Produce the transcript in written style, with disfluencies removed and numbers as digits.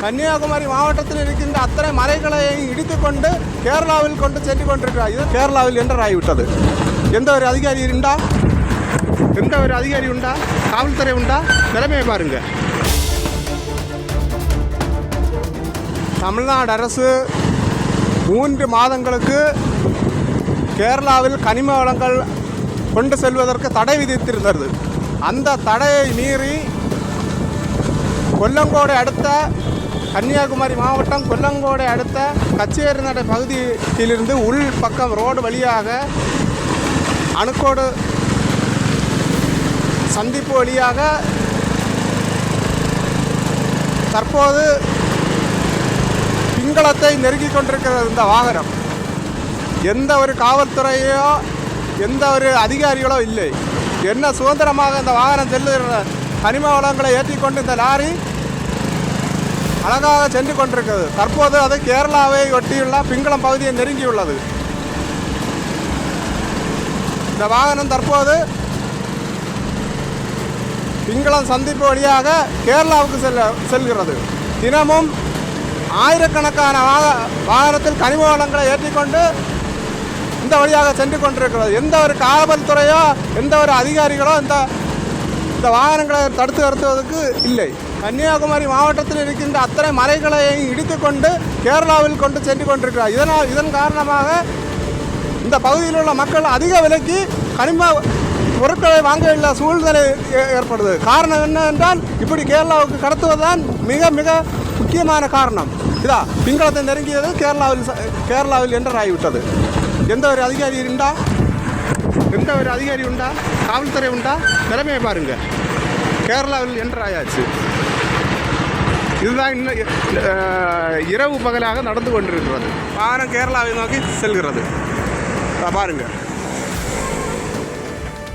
கன்னியாகுமரி மாவட்டத்தில் இருக்கின்ற அத்தனை மலைகளையும் இடித்துக்கொண்டு கேரளாவில் கொண்டு சென்று கொண்டிருக்கிறார். இது கேரளாவில் என்டர் ஆகிவிட்டது. எந்த ஒரு அதிகாரி உண்டா? எந்த ஒரு அதிகாரி உண்டா? காவல்துறை உண்டா? நிலைமையை பாருங்க. தமிழ்நாடு அரசு 3 மாதங்களுக்கு கேரளாவில் கனிம வளங்கள் கொண்டு செல்வதற்கு தடை விதித்திருந்தது. அந்த தடையை மீறி கொல்லங்கோடு அடுத்த கன்னியாகுமரி மாவட்டம் கொல்லங்கோடு அடுத்த கச்சேரிநடை பகுதியிலிருந்து உள் பக்கம் ரோடு வழியாக அணுக்கோடு சந்திப்பு வழியாக தற்போது பிங்களத்தை நெருங்கி கொண்டிருக்கிறது இந்த வாகனம். எந்த ஒரு காவல்துறையோ எந்த ஒரு அதிகாரிகளோ இல்லை. என்ன சுதந்திரமாக இந்த வாகனம் செல்லுகிற கனிம வளங்களை ஏற்றிக்கொண்டு இந்த லாரி அழகாக சென்று கொண்டிருக்கிறது. தற்போது அது கேரளாவை ஒட்டியுள்ள பிங்களம் பகுதியை நெருங்கியுள்ளது. இந்த வாகனம் தற்போது பிங்களம் சந்திப்பு வழியாக கேரளாவுக்கு செல்கிறது. தினமும் ஆயிரக்கணக்கான வாகனத்தில் கனிம வளங்களை ஏற்றிக்கொண்டு இந்த வழியாக சென்று கொண்டிருக்கிறது. எந்த ஒரு காவல்துறையோ எந்த ஒரு அதிகாரிகளோ இந்த வாகனங்களை தடுத்து நிறுத்துவதற்கு இல்லை. கன்னியாகுமரி மாவட்டத்தில் இருக்கின்ற அத்தனை மலைகளையும் இடித்துக்கொண்டு கேரளாவில் கொண்டு சென்று கொண்டிருக்கிறார். இதன் காரணமாக இந்த பகுதியில் உள்ள மக்கள் அதிக விலைக்கு கனிம பொருட்களை வாங்க சூழ்நிலை ஏற்படுது. காரணம் என்னவென்றால் இப்படி கேரளாவுக்கு கடத்துவதுதான் மிக மிக முக்கியமான காரணம். இதா பிங்களத்தை நெருங்கியது கேரளாவில் என்டர் ஆகிவிட்டது. எந்த ஒரு அதிகாரி உண்டா? எந்த ஒரு அதிகாரி உண்டா? காவல்துறை உண்டா? நிலைமையை பாருங்க. கேரளாவில் என்டர் ஆயாச்சு. இதுதான் இன்னும் இரவு பகலாக நடந்து கொண்டிருக்கிறது. வாகனம் கேரளாவை நோக்கி செல்கிறது. பாருங்க.